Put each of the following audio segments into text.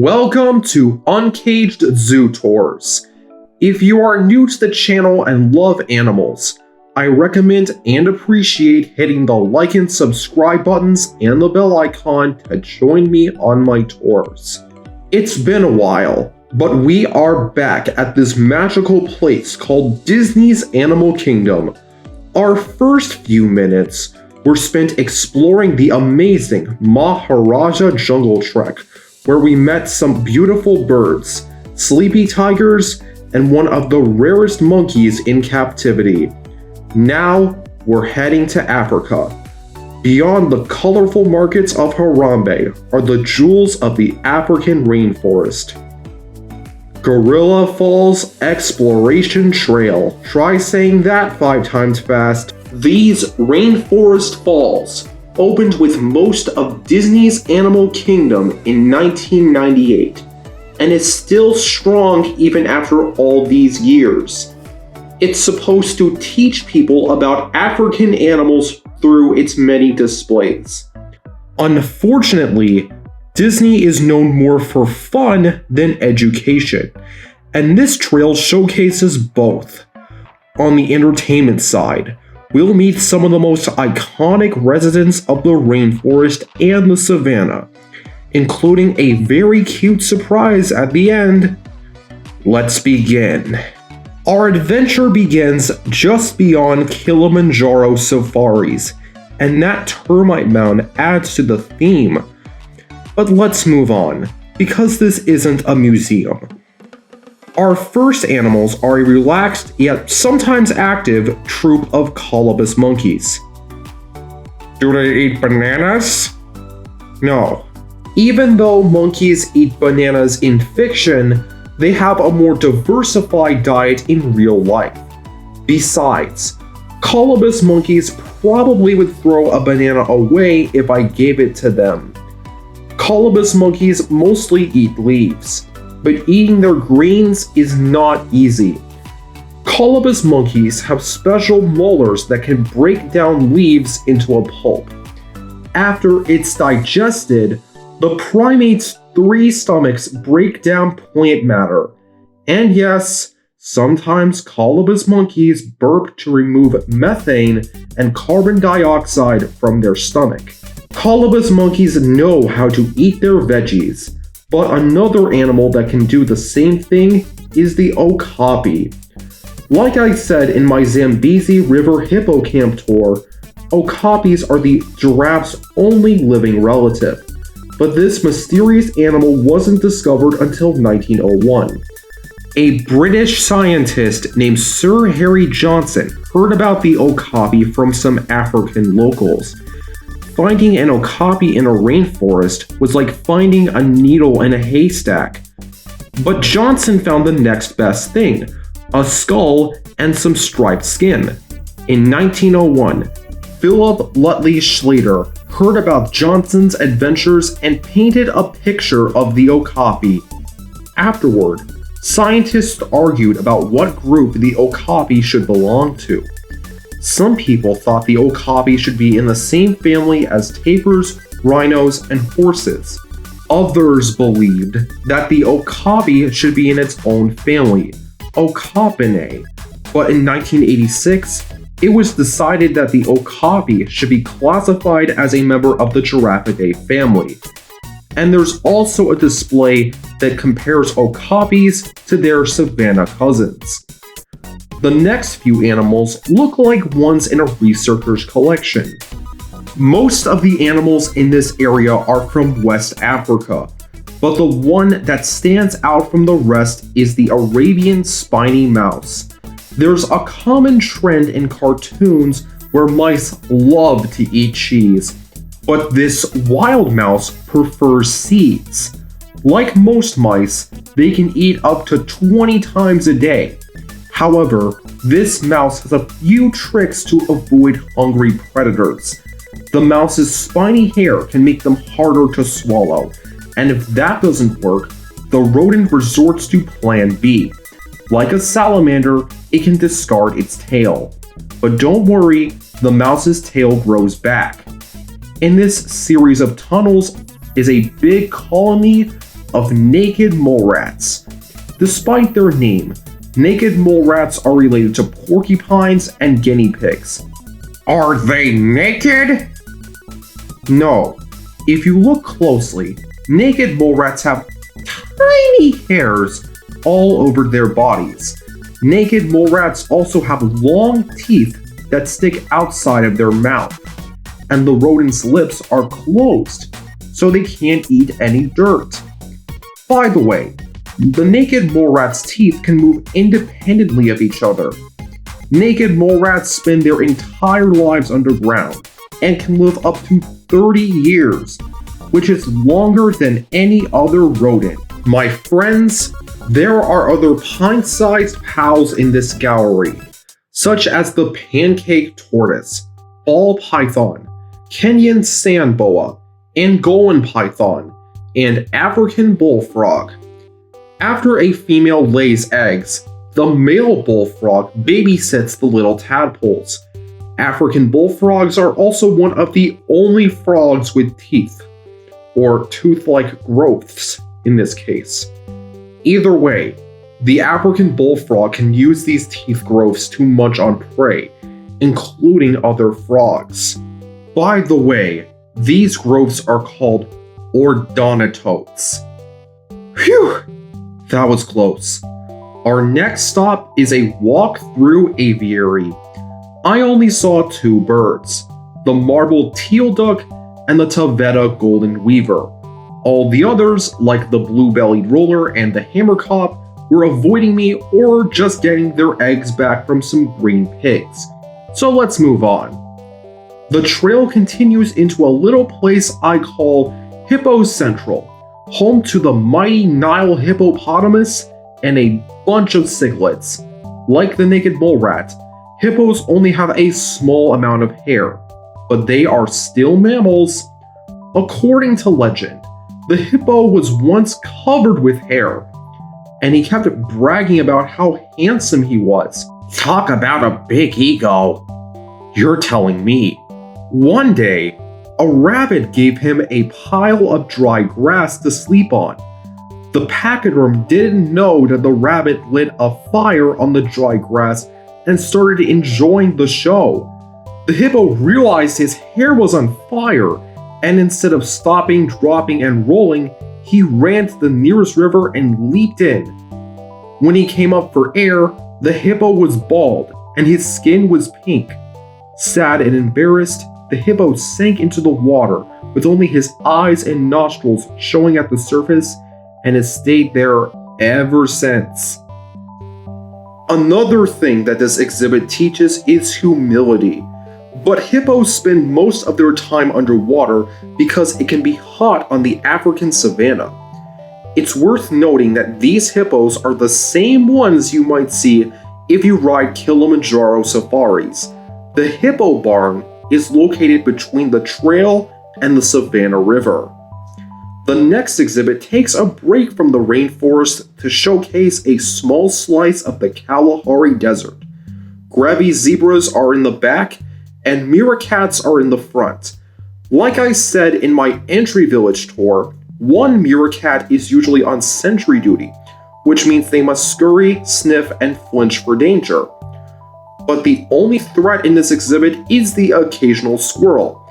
Welcome to Uncaged Zoo Tours. If you are new to the channel and love animals, I recommend and appreciate hitting the like and subscribe buttons and the bell icon to join me on my tours. It's been a while, but we are back at this magical place called Disney's Animal Kingdom. Our first few minutes were spent exploring the amazing Maharaja Jungle Trek, where we met some beautiful birds, sleepy tigers, and one of the rarest monkeys in captivity. Now, we're heading to Africa. Beyond the colorful markets of Harambe are the jewels of the African rainforest. Gorilla Falls Exploration Trail. Try saying that 5 times fast. These rainforest falls opened with most of Disney's Animal Kingdom in 1998, and is still strong even after all these years. It's supposed to teach people about African animals through its many displays. Unfortunately, Disney is known more for fun than education, and this trail showcases both. On the entertainment side, we'll meet some of the most iconic residents of the rainforest and the savannah, including a very cute surprise at the end. Let's begin. Our adventure begins just beyond Kilimanjaro safaris, and that termite mound adds to the theme. But let's move on, because this isn't a museum. Our first animals are a relaxed yet sometimes active troop of Colobus monkeys. Do they eat bananas? No. Even though monkeys eat bananas in fiction, they have a more diversified diet in real life. Besides, Colobus monkeys probably would throw a banana away if I gave it to them. Colobus monkeys mostly eat leaves, but eating their greens is not easy. Colobus monkeys have special molars that can break down leaves into a pulp. After it's digested, the primate's 3 stomachs break down plant matter. And yes, sometimes Colobus monkeys burp to remove methane and carbon dioxide from their stomach. Colobus monkeys know how to eat their veggies, but another animal that can do the same thing is the Okapi. Like I said in my Zambezi River Hippocamp tour, Okapis are the giraffe's only living relative, but this mysterious animal wasn't discovered until 1901. A British scientist named Sir Harry Johnson heard about the Okapi from some African locals. Finding an Okapi in a rainforest was like finding a needle in a haystack. But Johnson found the next best thing, a skull and some striped skin. In 1901, Philip Lutley Schlater heard about Johnson's adventures and painted a picture of the Okapi. Afterward, scientists argued about what group the Okapi should belong to. Some people thought the Okapi should be in the same family as tapirs, rhinos, and horses. Others believed that the Okapi should be in its own family, Okapinae. But in 1986, it was decided that the Okapi should be classified as a member of the Giraffidae family. And there's also a display that compares Okapis to their savanna cousins. The next few animals look like ones in a researcher's collection. Most of the animals in this area are from West Africa, but the one that stands out from the rest is the Arabian spiny mouse. There's a common trend in cartoons where mice love to eat cheese, but this wild mouse prefers seeds. Like most mice, they can eat up to 20 times a day. However, this mouse has a few tricks to avoid hungry predators. The mouse's spiny hair can make them harder to swallow, and if that doesn't work, the rodent resorts to plan B. Like a salamander, it can discard its tail. But don't worry, the mouse's tail grows back. In this series of tunnels is a big colony of naked mole rats. Despite their name, naked mole rats are related to porcupines and guinea pigs. Are they naked? No. If you look closely, naked mole rats have tiny hairs all over their bodies. Naked mole rats also have long teeth that stick outside of their mouth, and the rodent's lips are closed, so they can't eat any dirt. By the way, the naked mole rat's teeth can move independently of each other. Naked mole rats spend their entire lives underground and can live up to 30 years, which is longer than any other rodent. My friends, there are other pint-sized pals in this gallery, such as the pancake tortoise, ball python, Kenyan sand boa, Angolan python, and African bullfrog. After a female lays eggs, the male bullfrog babysits the little tadpoles. African bullfrogs are also one of the only frogs with teeth, or tooth-like growths in this case. Either way, the African bullfrog can use these teeth growths to munch on prey, including other frogs. By the way, these growths are called odontotes. Phew! That was close. Our next stop is a walk through aviary. I only saw two birds, the marbled teal duck and the Taveta golden weaver. All the others, like the blue-bellied roller and the hammercop, were avoiding me or just getting their eggs back from some green pigs. So let's move on. The trail continues into a little place I call Hippo Central, home to the mighty Nile hippopotamus and a bunch of cichlids. Like the naked mole rat, hippos only have a small amount of hair, but they are still mammals. According to legend, the hippo was once covered with hair, and he kept bragging about how handsome he was. Talk about a big ego. You're telling me. One day, a rabbit gave him a pile of dry grass to sleep on. The pachyderm didn't know that the rabbit lit a fire on the dry grass and started enjoying the show. The hippo realized his hair was on fire, and instead of stopping, dropping, and rolling, he ran to the nearest river and leaped in. When he came up for air, the hippo was bald and his skin was pink. Sad and embarrassed, the hippo sank into the water with only his eyes and nostrils showing at the surface, and has stayed there ever since. Another thing that this exhibit teaches is humility. But hippos spend most of their time underwater because it can be hot on the African savanna. It's worth noting that these hippos are the same ones you might see if you ride Kilimanjaro safaris. The hippo barn is located between the trail and the Savannah River. The next exhibit takes a break from the rainforest to showcase a small slice of the Kalahari Desert. Grevy zebras are in the back, and Meerkats are in the front. Like I said in my entry village tour, one Meerkat is usually on sentry duty, which means they must scurry, sniff, and flinch for danger. But the only threat in this exhibit is the occasional squirrel.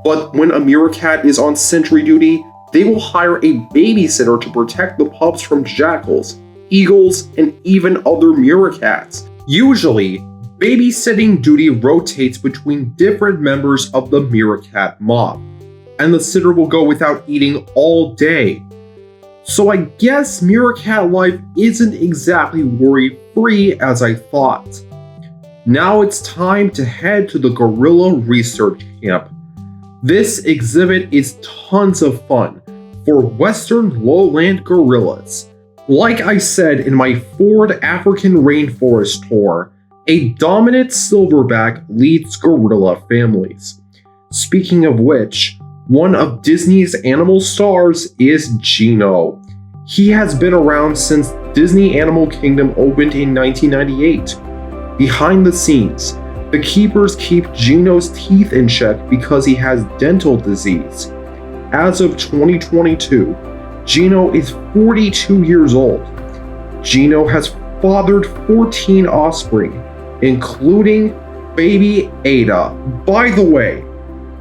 But when a Meerkat is on sentry duty, they will hire a babysitter to protect the pups from jackals, eagles, and even other Meerkats. Usually, babysitting duty rotates between different members of the Meerkat mob, and the sitter will go without eating all day. So I guess Meerkat life isn't exactly worry-free as I thought. Now it's time to head to the Gorilla Research Camp. This exhibit is tons of fun for Western lowland gorillas. Like I said in my Ford African Rainforest tour, a dominant silverback leads gorilla families. Speaking of which, one of Disney's animal stars is Gino. He has been around since Disney Animal Kingdom opened in 1998. Behind the scenes, the keepers keep Gino's teeth in check because he has dental disease. As of 2022, Gino is 42 years old. Gino has fathered 14 offspring, including baby Ada. By the way,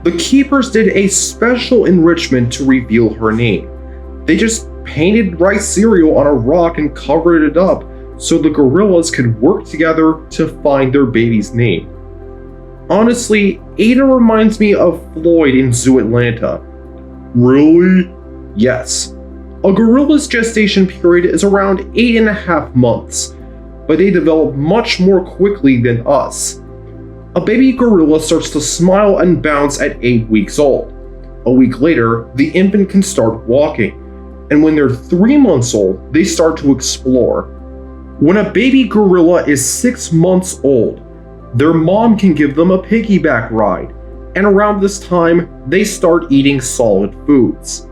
the keepers did a special enrichment to reveal her name. They just painted rice cereal on a rock and covered it up so the gorillas could work together to find their baby's name. Honestly, Ada reminds me of Floyd in Zoo Atlanta. Really? Yes. A gorilla's gestation period is around 8.5 months, but they develop much more quickly than us. A baby gorilla starts to smile and bounce at 8 weeks old. A week later, the infant can start walking, and when they're 3 months old, they start to explore. When a baby gorilla is 6 months old, their mom can give them a piggyback ride, and around this time, they start eating solid foods.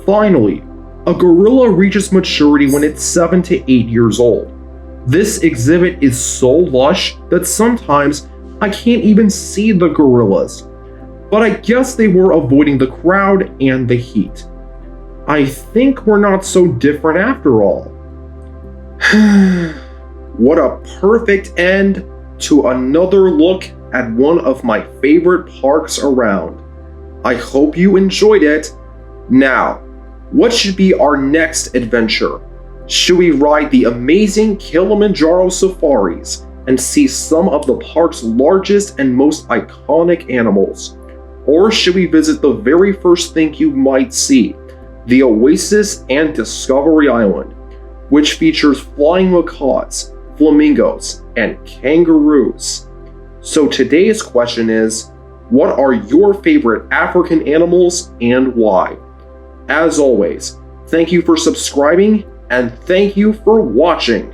Finally, a gorilla reaches maturity when it's 7 to 8 years old. This exhibit is so lush that sometimes I can't even see the gorillas, but I guess they were avoiding the crowd and the heat. I think we're not so different after all. What a perfect end to another look at one of my favorite parks around. I hope you enjoyed it. Now, what should be our next adventure? Should we ride the amazing Kilimanjaro safaris and see some of the park's largest and most iconic animals? Or should we visit the very first thing you might see, the Oasis and Discovery Island, which features flying macaws, flamingos, and kangaroos? So today's question is, what are your favorite African animals and why? As always, thank you for subscribing and thank you for watching.